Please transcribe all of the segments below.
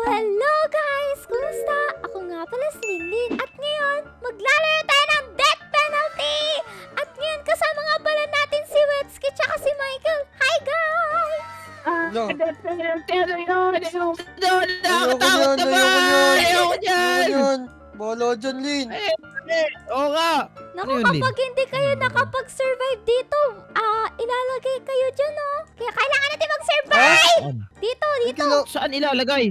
Hello guys! Kumusta? Ako nga pala si Linlin. At ngayon, maglalaro tayo ng death penalty! At ngayon, kasama nga pala natin si Wetsky tsaka si Michael. Hi guys! Hello. Death penalty, ano yun? Nakakatakot naman! Ayoko dyan! Yan. Bala dyan, Lin. Oo nga! Naku, Ano yun, Lin? kapag hindi kayo nakapag-survive dito, ilalagay kayo dyan, oh. Kaya kailangan natin mag-survive! Dito, dito. Saan ilalagay?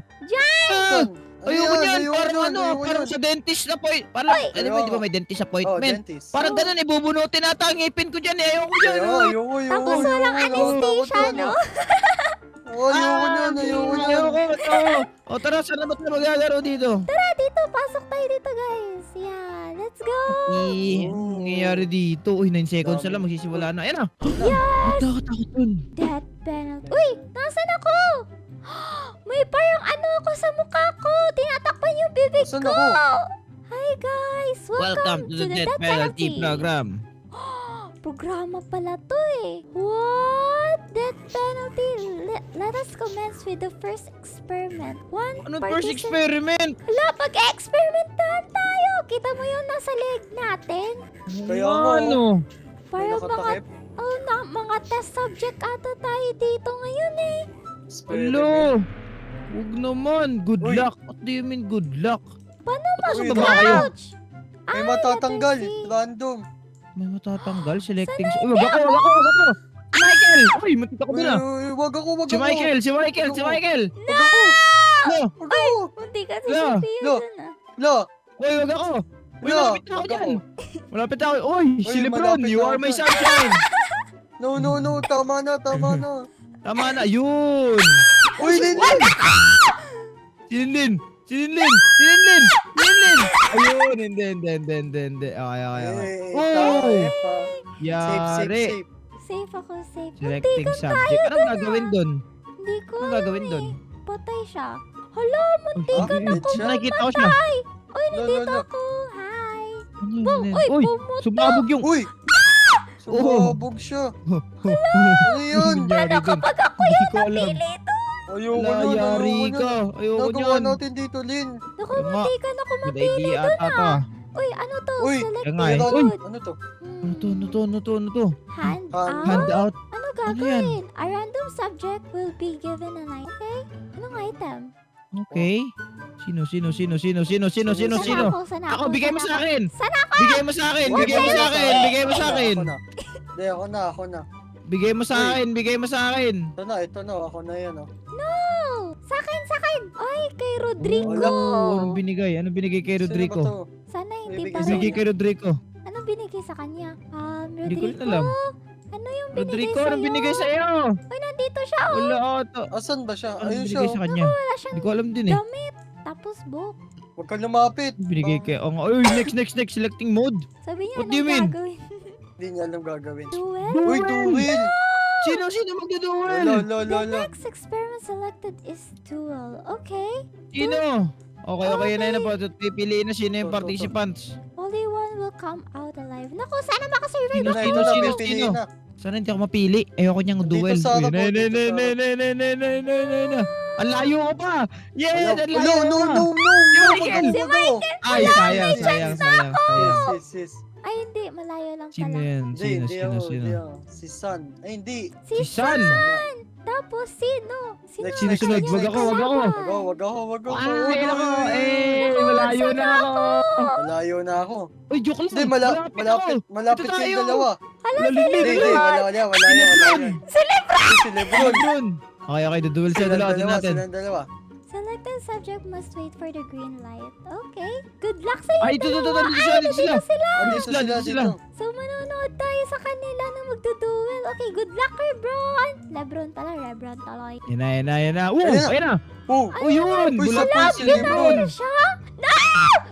Saan? Ayoko dyan! ayoko Parang dyan, ano, ayoko parang dyan. sa dentist na point. Parang, Oy. alam mo, di ba may dentist Oh, appointment? dentist. Parang ganun, ibubunutin ata ang ngipin ko dyan eh. Ayoko dyan. Ayoko. Tapos walang anesthesia, no? Ayoko dyan. O tara, saan na ba't na maglalaro dito? Tara, dito. Pasok tayo dito, guys. Yeah, let's go. Anong nangyayari dito? Uy, 9 seconds na lang, magsisimula na. Ayan na! Yes! Takot dun. Death penalty. Uy, nasan ako? May parang ano ako sa mukha ko. Tinatakpan yung bibig Nasaan ko. ako? Hi, guys. Welcome to the Death Penalty Program. Programa pala to eh. What? Death penalty. Let us commence with the first experiment. Anong first experiment? Hala, pag-experimentahan tayo. Kita mo yung nasa leg natin? Kaya nga, Ano? Parang mga, Nakatakip. mga test subject ata tayo dito ngayon eh. Hello! Huwag naman. Good Uy. luck. What do you mean good luck? Paano Nasa Uy, baba kayo? mag-couch? May matatanggal. letter C. Random. May matatanggal. Selecting. Uy, wag ako. Michael! Uy, matik ako dun ah. Wag ako. Si Michael! No! No! Wag ako. Hindi ka si La, Sophia la. dun ah. La. Uy, wag ako! Uy, La. malapit na ako Wag dyan! ako. Malapit na ako. Uy, si Uy, Lebron! malapit You na are ako my dyan. sunshine! No. Tama na. Tama na. Yun! Uy, Lin. Sinlin! Ayun! Hindi. Okay. Oh! Yari! Safe. Safe ako, safe. Selecting Muntikan subject. tayo Anong dun gagawin ah. dun? Hindi ko Anong alam gagawin dun? eh. Patay siya. Hala, muntikan Ah, ako siya? Nakikita ko siya. mamatay. Uy, nandito La. ako. Hi. Ano yun? Uy, Uy! pumutok. Sumabog yung... Uy. Sumabog siya. Ano yun? Paano kapag ako Hindi yung ko alam. napili ito? Ayoko Wala, nun. yari ka. Ayoko Nagawa niyan. natin dito, Lin. Naku, Tama. muntikan ako Good mapili idea dun ata to. ah. Uy, ano to? Uy, Select kaya nga eh. food. Uy. Ano to? Ano to? Hand out? Hand out? Ano yan? gagawin? A random subject will be given an item. Okay? Anong item? Okay. Sino? Sana Ako, bigay mo sa akin! Sana ako! Bigay mo sa akin! Bigay mo sa akin! Bigay mo sa akin! Ako na. Hindi, ako na. Bigay mo sa akin! Bigay mo sa akin! Ito na. Ako na yan, oh. No! Sa akin! Ay, kay Rodrigo! Oh, anong binigay? Anong binigay kay Sino ba Rodrigo? to? Sana hindi May pa Binigay rin. kay Rodrigo. Anong binigay sa kanya? Hindi ko rin Rodrigo? alam. Ano yung binigay Rodrigo, sa'yo? anong binigay sa'yo? Uy, nandito siya, oh! Wala ata. Asan ba siya? Anong Ayun siya. binigay sa kanya? Wala siyang Hindi ko alam din eh. damit. Tapos book. Huwag ka lumapit. Binigay kay... Oh, uy, next. Selecting mode. Sabi niya, What do you mean? gagawin? Hindi niya alam gagawin. Duel? Uy, duel! Sino magduduel? Lo. The next experiment selected is duel. Okay? Sino? Okay, na Okay. po. Pipiliin na sino yung To. participants. Only one will come out alive. Naku, sana makasurvive Sino, ako. Ito na, sino? pipiliin na. Sana hindi ako mapili. Ayoko niyang Dito duel. sa harap, Uy, dito sa na. Ang layo ko pa. Yes, ang layo No. ko pa. Michael! Si Michael! Ay, sayang. Yes. Ay, hindi. Malayo lang Sino pala. yan? Hindi Sino? ako. Si San. Ay, hindi. Si Si San. Tapos sino? Sino Next, Sino ang sunod? kanyang Wag ako. kalaban? Wag ako. Ay, ako. Malayo na ako. Malayo na ako. Uy, joke lang. Hindi, malapit Ito kayong tayo. dalawa. Lalimit. Hindi, wala yan. Si Lebron! Si Lebron. Lebron. Okay, duduel sa dalawa din natin. Silang dalawa. Selected subject must wait for the green light. Okay. Good luck sa inyo Ay, ito, dalawa. dito Ay, sila. sila. Andito sila, dito sila. dito. So, manonood tayo sa kanila na magduduel. Okay, good luck, Lebron. Lebron pala, Lebron tuloy. Yan na. Ayun na. Oh, Oh, yun. Uy, Bulag sa pa puso si ni Lebron. Ano siya? No!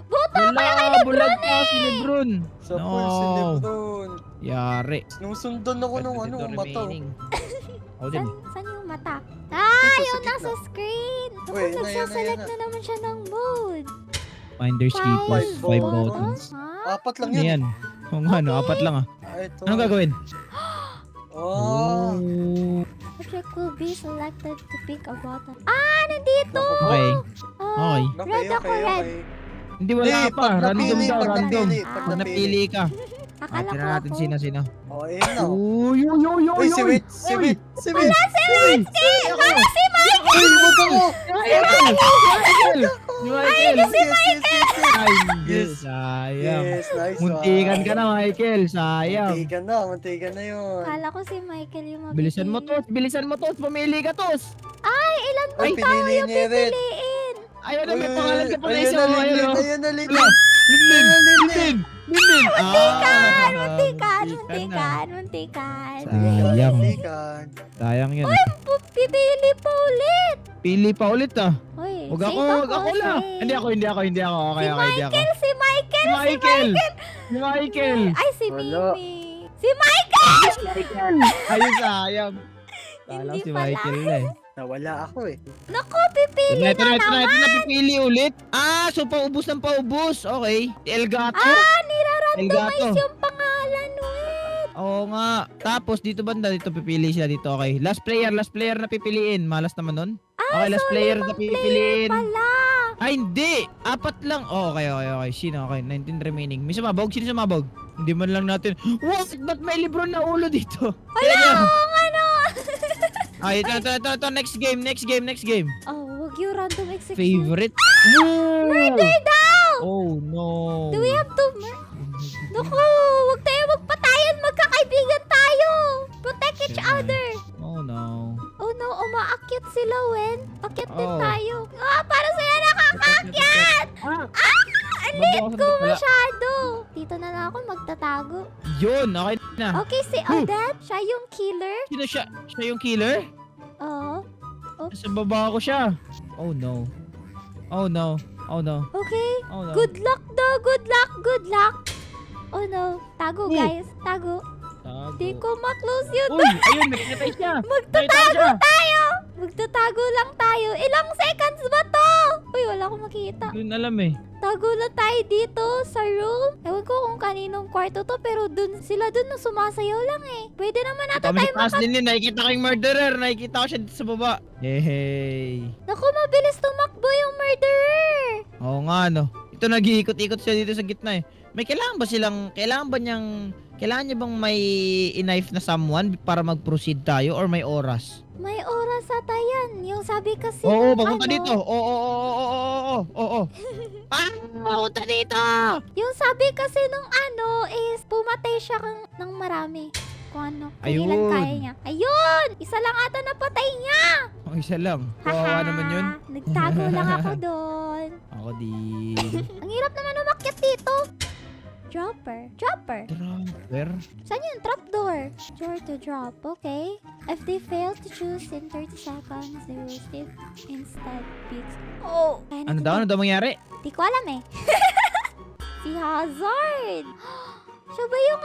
Boto Wala, kayo kay Lebron bulag pa si Lebron. sa pool si No. Lebron. Yari. Sinusundan ako ng mata. Ako din. Saan yung mata? Dito, Yung sa nasa gitna. screen. Naku, Uy, yan na, nagsaselect yan na naman siya ng mode. Finders keepers, 5 Five buttons. Ha? Apat lang Ano yun. yan? Oo nga, no? Apat lang ah. Ito. Anong gagawin? Oh. Subject will be selected to pick a button. Nandito! Okay. Okay. Red ako, red. Hindi wala Eh, pa. pag Random napili, daw, pag random. napili, pag Pag napili ka. Akala Tira ko natin ako. sino. Oh, ayun na. Uy, uy, uy, uy, Uy, si uy. Wit, si Uy. Wit, si Wit. Wala si Wit. Wala si Mike! Uy, wag ako. Michael! Michael! Yes, yes, yes, yes. Ay, hindi. Yes. Sayang. Yes, nice one. Muntikan ka na, Michael. Sayang. Muntikan na yun. Akala ko si Michael yung mapipili. Bilisan mo, Tos. Pumili ka, Tos. Ay, ilan ba Ay, tao pinili yung ni Red. pipiliin? Ayun na, may Uy, pangalan ka pa na ayun isa. na, Ayun, Linlin, oh. ayun na, Wala. Linlin. Linlin! Linlin. Linlin! Muntikan. Sayang. Muntikan. Sayang yun. Pipili pa ulit. Pili pa ulit ah. Uy, Huwag safe ako, ako lang. safe. Hindi ako. Okay, Si hindi ako. Michael. Si Michael! Ay, si Wala. Mimi. Si Michael! Ayun, sayang. Kala Hindi ko si pala. Michael na eh. Nawala ako eh. Naku, pipili Ito na na, naman. pipili ulit. Ah, so paubos ng paubos. Okay. Elgato. Nirarandomize yung pangalan, wait. Oo nga. Tapos dito banda, dito pipili sila dito. Okay. Last player na pipiliin. Malas naman nun. Okay, last player na pipiliin. Pala. Ay, hindi. 4 lang. Oh, okay. Sino? Okay, 19 remaining. May sumabog? Sino sumabog? Hindi man lang natin. What? Ba't may Lebron na ulo dito? Wala akong ano. Ay, ito. Next game. Oh, wag yung random execution. Favorite? Murder daw! Oh, no. Do we have to Naku, wag tayo magpatayan. Magkakaibigan tayo. Protect each other. Oh, no. Oh no, umaakyat sila, Wen. Akyat din Oo. tayo. Para sila nakakaakyat! Ang liit ko masyado. Dito na lang ako magtatago. Yun, okay na. Okay, si Odette, siya yung killer. Sino siya? Siya yung killer? Oo. Sa baba ko siya. Oh, no. Okay. Oh, no. Good luck daw. Good luck. Oh no. Tago, guys. Tago. Tago. Di ko ma-close yun. Uy, ayun, nakikita siya. Magtatago tayo. Magtatago lang tayo. Ilang seconds ba to? Uy, wala akong makita. Hindi ko alam eh. Tago lang tayo dito sa room. Ewan ko kung kaninong kwarto to, pero sila dun na sumasayaw lang eh. Pwede naman natin Kami tayo sa taas din yun. Nakikita ko yung murderer. Nakikita ko siya dito sa baba. Hey. Naku, mabilis tumakbo yung murderer. Oo nga, no. Ito, nag-iikot-ikot siya dito sa gitna eh. May kailangan niya bang may knife na someone para mag-proceed tayo or may oras? May oras ata yan. Yung sabi kasi Oo, ng papunta ano, dito. Oo. Papunta dito. Yung sabi kasi nung ano is pumatay siya ng marami. Kung ano, kung ilan Ayun. kaya niya. Ayun! Isa lang ata napatay niya! Oh, isa lang. Kawawa naman yun. Nagtago lang ako doon. Ako din. Ang hirap naman umakyat dito. Dropper. Dropper? Saan yun? Trapdoor. Door to drop. Okay. If they fail to choose in 30 seconds, they will stick instead picks. Oh! Ano daw mangyari? Di ko alam eh. Si Hazard! Siya ba yung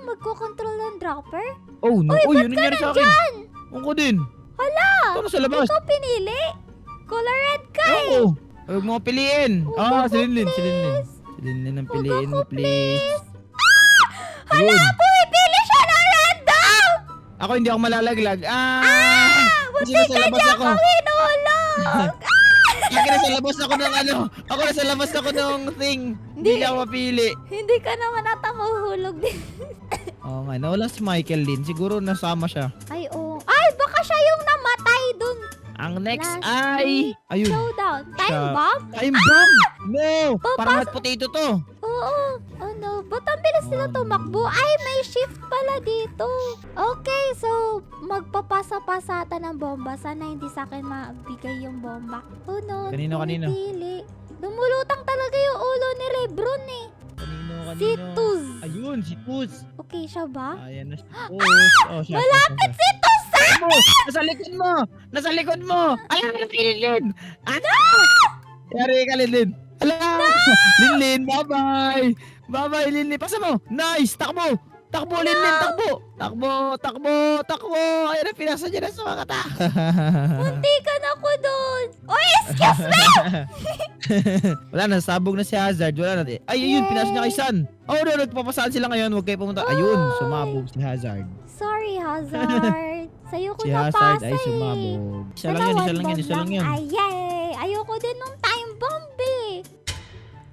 magkocontrol ng dropper? Oh, no. Uy, Yun ba't ka nangyari sa akin. nandyan? Ako din. Hala! Ito na sa labas. Ikaw pinili? Color red ka eh! Oo. Huwag mo piliin. Huwag Si ako, Linlin. please. Si Linlin ang Huwag piliin mo, ako, please. Hala! Yun. Pumipili siya ng random! Ako hindi ako malalaglag. Kasi Buti nasa ka labas niya ako. ako hinulog! Ako nasa labas ako ng Ako nasa labas ako ng thing. Hindi niya ako mapili. Hindi ka naman ata mahuhulog din. Oo nga, nawala si Michael din. Siguro nasama siya. Ay, oo. Ay, baka siya yung namatay dun. Ang next Last ay... Ayun. Showdown. Time Siya. bomb? Time bomb! No! Parang hot potato to. Oo. Ano? Ba't ang bilis nila tumakbo? Ay, may shift pala dito. Okay, so magpapasa-pasata ng bomba. Sana hindi sa akin mabigay yung bomba. Oh no, Kanino? pumipili. Lumulutang talaga yung ulo ni Lebron eh. Kanino? Si Tuz. Ayun, si Tuz. Okay siya ba? Ayan na si Tuz. Oh, siya. Malapit si Tuz sa... Nasa likod mo! Nasa likod mo! Alam mo, Linlin! Ano? Yari ka, Linlin. Ala! Linlin, bye-bye! Bye-bye, Linlin. Pasa mo! Nice! Takbo! Takbo, Linlin! Takbo! Ayan na, pinasa niya na sa mga kata. Muntikan ako doon. Oy, excuse me! Wala na, sabog na si Hazard. Wala na. Ay, ayun, pinasa niya kay San. Oh, no, nagpapasaan sila ngayon. Huwag kayo pumunta. Ayun, sumabog si Hazard. Sorry, Hazard. Sa'yo ko Si napasa Hazard ay eh. sumabog. Isa Sana lang one yun. bomb Ay, yay! Ayoko din nung time bomb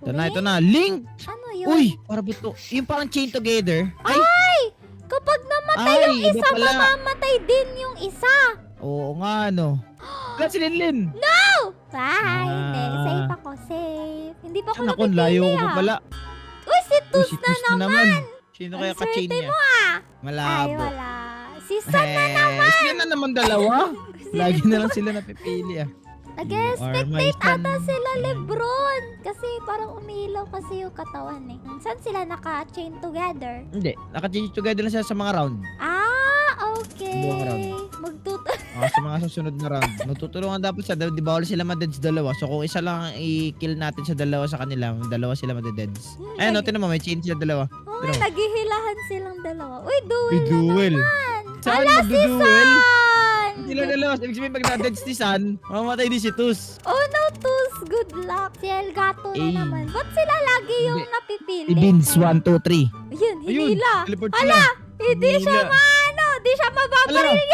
Ito na. Link! Ano yun? Uy! Para ba ito? Yung parang chain together. Ay! Kapag namatay Ay, yung iba isa, pala. mamamatay din yung isa. Oo nga, no. Wala si Linlin. Bye! Hindi, Ah. safe ako, safe. Hindi pa ako Naku, napipili layo ko pa ah. pala. Uy, si Uy, Tus si na Tus na naman. Sino Ang kaya ka-chain swerte niya? mo ah. Ay, Malabo. wala. Si San na Eh, sila na naman dalawa. Lagi na lang sila napipili ah. nag-spectate Son. ata sila Lebron. Kasi parang umiilaw kasi yung katawan eh. Saan sila naka-chain together? Hindi, naka-change together na sila sa mga round. Ah, okay. Buong round. Sa mga susunod na round. Magtutulungan dapat sa di bawal sila madeds dalawa. So kung isa lang ang i-kill natin sa dalawa sa kanila, dalawa sila madededs. Ayun, no, tinan mo, may chain sila dalawa. Oh, Pero- naghihilahan silang dalawa. Uy, duel May na duel. naman. Saan Ala, si magduduel? San! Sila dalawa. Ibig sabihin pag na-deads ni San, mamamatay din si Tus. Oh no, Tus. Good luck. Si Elgato na Eh. naman. Ba't sila lagi yung Hindi. napipili? Si Beans, Ay, 1, 2, 3. Ayun, hinila. teleport Ala, sila. hindi siya Hinila. maano. Hindi siya mababaril.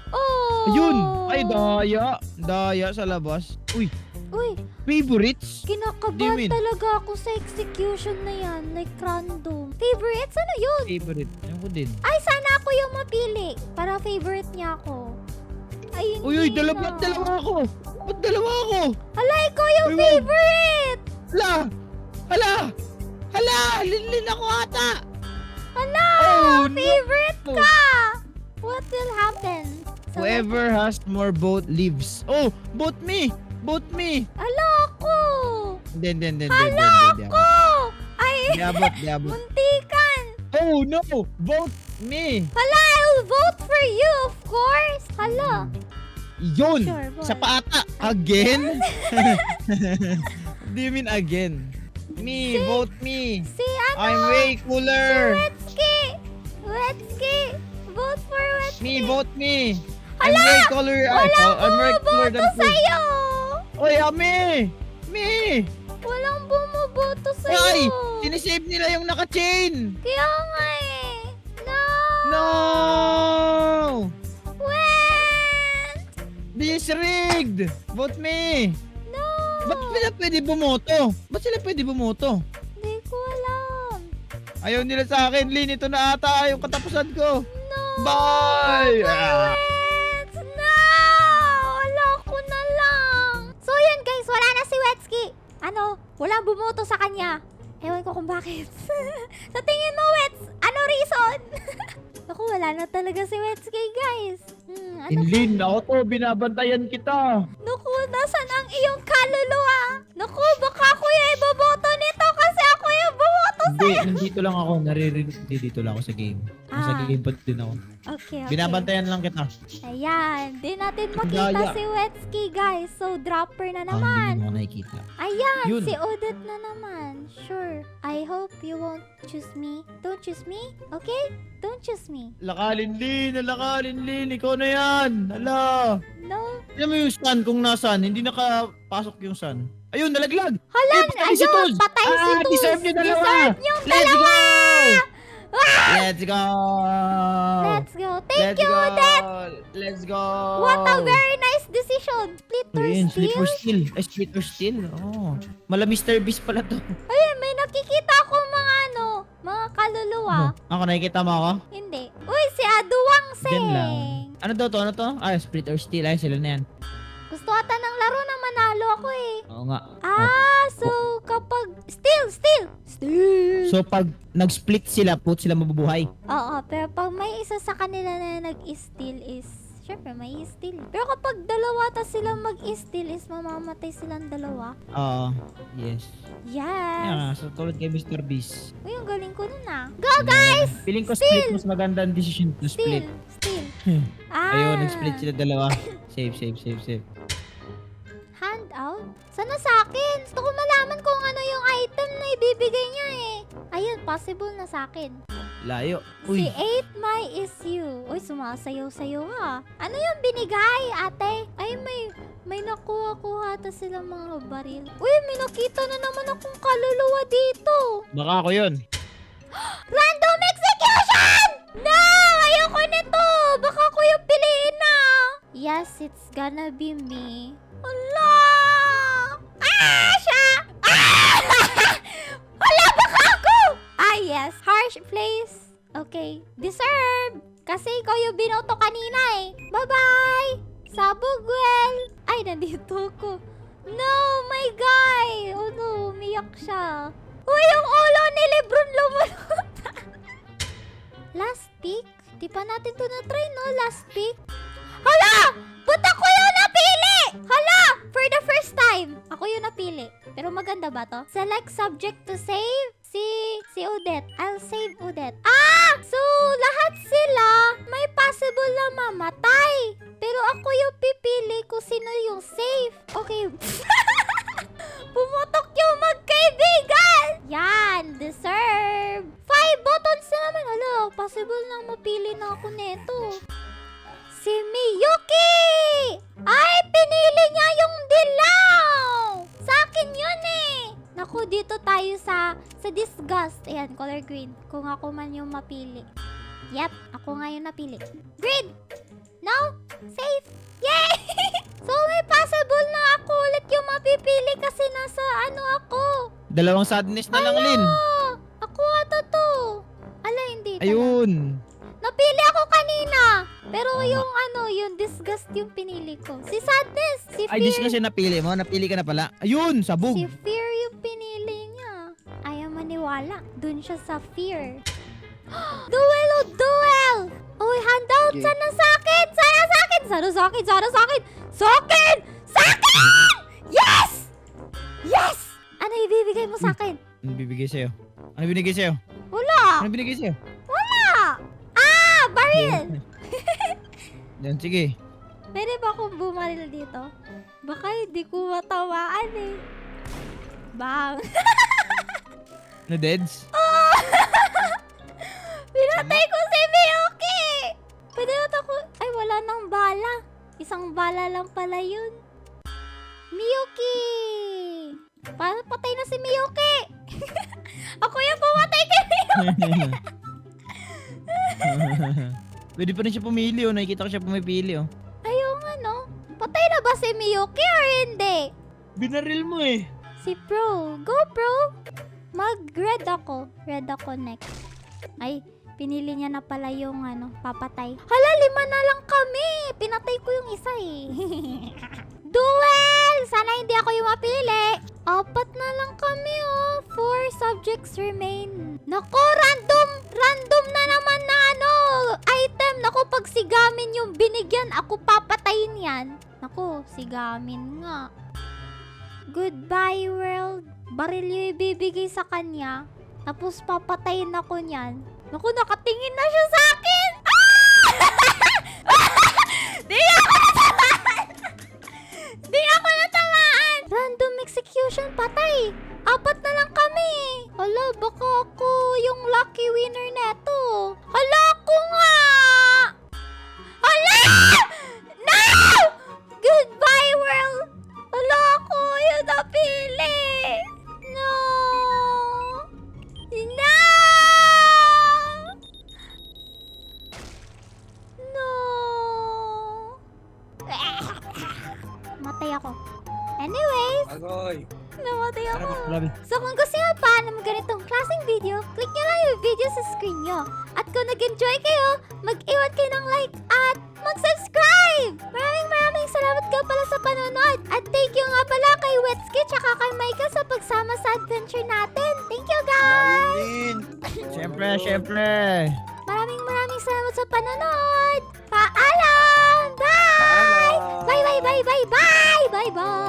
Oh. Ayun! Ay, daya sa labas. Uy, Uy, favorites? Do you kinakabahan mean? talaga ako sa execution na yan. Like random. Favorites? Ano yun? Favorite. Ayun ko din. Ay, sana ako yung mapili. Para favorite niya ako. Ay, Uy, hindi dalawa ako. Ba't dalawa ako? Hala, ikaw yung Uy, wag. favorite! Hala! Linlin ako ata! Hala! Oh, no. Favorite ka! What will happen? So, Whoever has more vote lives. Oh, vote me! Vote me! Hala ako! Hindi. Ako! Ay, Di abot. muntikan! Oh, no! Vote me! Hala, I'll vote for you, of course! Hala! Yun! Sure, boy. Sa paata! Again? Do you mean again? Me! Vote me! Si ano? I'm way cooler! Wetsky! Vote for Wetsky! Me! Vote me! I'm way cooler! I'm way cooler Bumuboto than food! sa'yo! Oy, me! Me! Walang bumuboto sa'yo! Ay! Sinisave nila yung naka-chain! Kaya nga eh! No! No! When? This rigged! Vote me! No! Ba't sila pwede bumoto? Hindi ko alam. Ayaw nila sa akin, Lin. Ito na ata yung katapusan ko. No! Bye! Ah. Wets! No! Wala ko na lang. So yun guys, wala na si Wetsky. Ano? Walang bumoto sa kanya. Ewan ko kung bakit. Sa tingin mo, Wets, ano reason? Naku, wala na talaga si Wetsky, guys. Ano? Lin, ako to, binabantayan kita. Naku, nasan ang iyong kaluluwa? Naku, baka ako yung iboboto nito kasi ako yung bumoto Hindi, nandito lang ako. Naririnig. Dito lang ako sa game. Nasa Ah. game pa din ako. Okay. Binabantayan lang kita. Ayan, di natin Ang makita daya. si Wetsky, guys. So, dropper na Hindi naman. mo ako nakikita. Ayan, Yun. si Odette na naman. Sure. I hope you won't choose me. Don't choose me, okay? Don't choose me. Lakalin, Lin. Ikaw na yan. Hala. No? Alam mo yung sun kung nasan. Hindi nakapasok yung sun. Ayun, nalaglag. Hala, patay si ayun, Tuz. patay si Tuz. Deserve nyo dalawa. Deserve yung Let's dalawa. go! Let's go! Let's go. Thank Let's you, go! Odette. Let's go! What a very nice decision. Split or Ayun, steal? slip or steal. Ay, split or steal. Oh. Mala Mr. Beast pala to. Ayun, may nakikita akong mga mga kaluluwa. Ako, nakikita mo ako? Hindi. Uy, si Aduwang Seng. Diyan lang. Ano daw to? Ano to? Ay, split or steal. Ay, sila na yan. Gusto ata ng laro na manalo ako eh. Oo nga. So kapag steal. So, pag nag-split sila, put sila mabubuhay. Oo, pero pag may isa sa kanila na nag-steal is, syempre may steal. Pero kapag dalawa ta sila mag-steal is mamamatay silang dalawa. Oo. Yes. Yes. Yeah, so tulad kay Mr. Beast. Uy, ang galing ko nun ah. Go guys! Feeling ko split mas maganda ang decision to split. Steal. Ayun, nag-split sila dalawa. Save. Handout? Sana sa akin? Gusto ko malaman kung ano yung item na ibibigay niya eh. Ayun, possible na sa akin. Layo. Si Uy. 8 my is you. Uy, sumasayaw-sayaw ha. Ano yung binigay, ate? Ay, may nakuha-kuha ata silang mga baril. Uy, may nakita na naman akong kaluluwa dito. Baka ako yun. Random execution! No! Ayoko nito! Baka ako yung piliin na. Yes, it's gonna be me. Allah! Ah, siya! Kasi ikaw yung binoto kanina eh. Bye-bye! Sabugwel! Ay, nandito ko. No, my guy! Oh no, umiyak siya. Uy, yung ulo ni Lebron lumunod. Last pick? Di pa natin to na-try, no? Last pick? Hala! Ba't ako yung napili? Hala! For the first time, ako yung napili. Pero maganda ba to? Select subject to save. Si Odette. I'll save Odette. Ah! So, lahat sila may possible na mamatay. Pero ako yung pipili kung sino yung safe. Okay. Pumutok yung magkaibigan! Yan! Deserve! 5 buttons na naman. Hala, possible na mapili na ako neto. Si Miyuki! Ay, pinili niya yung dilaw! Sa akin yun eh! Naku, dito tayo sa disgust. Ayan, color green. Kung ako man yung mapili. Yep, ako nga yung napili. Green! No? Safe! Yay! So, may possible na ako ulit yung mapipili kasi nasa ano ako. Dalawang sadness na lang, Lin. Ako ata to. Ala, hindi. Ayun. Napili ako kanina. Pero yung yung disgust yung pinili ko. Si sadness, si Ay, fear. dis kasi napili mo. Napili ka na pala. Ayun, sabog. Si fear yung pinili niya. Ayaw maniwala. Dun siya sa fear. Duel o duel! Uy, handout! Okay. Sana sa akin! Sana sa akin! Sana sa akin! Sana sa akin! Sa akin! Sa akin! Yes! Yes! Ano ibibigay mo sa akin? Ano bibigay sa'yo? Ano binigay sa'yo? Wala! Ano binigay sa'yo? Wala! Ah! Baril! Yan, sige. Pwede ba akong bumaril dito? Baka hindi ko matawaan eh. Bang! No deads? Pinatay ko si Miyuki! Pwede na ako... Ay, wala nang bala. Isang bala lang pala yun. Miyuki! Parang patay na si Miyuki! Ako yung pumatay kay Miyuki! Pwede pa rin siya pumili, oh. Nakikita ko siya pumipili, oh. Ayaw nga, no? Patay na ba si Miyuki or hindi? Binaril mo, eh. Si Pro. Go, Pro! Mag-red ako. Red ako next. Ay, pinili niya na pala yung papatay. Hala, 5 na lang kami. Pinatay ko yung isa eh. Duel! Sana hindi ako yung mapili. 4 na lang kami oh. 4 subjects remain. Naku, random na naman na item. Naku, pag sigamin yung binigyan, ako papatayin yan. Naku, sigamin nga. Goodbye world. Baril yung ibibigay sa kanya. Tapos papatayin ako niyan. Naku, nakatingin na siya sa akin! Ah! Di ako natamaan! Di ako natamaan! Random execution, patay! 4 na lang kami! Hala, baka ako yung lucky winner neto. Hala, ako nga! Hala! No! Goodbye world! Hala, ako yung napili! No! No! No! Matay ako. Anyways, Agoy. namatay ako. Grabe. So kung gusto nyo pa ng ganitong klaseng video, click nyo lang yung video sa screen nyo. At kung nag-enjoy kayo, mag-iwan kayo ng like at mag-subscribe! Maraming salamat ka pala sa panonood. At thank you nga pala kay Wetski tsaka kay Michael sa pagsama sa adventure natin. Thank you guys! Lin. Siyempre. Maraming salamat sa panonood! Paalam! Bye! Paalam. Bye! Bye! Bye! Bye! Bye! Bye! Bye!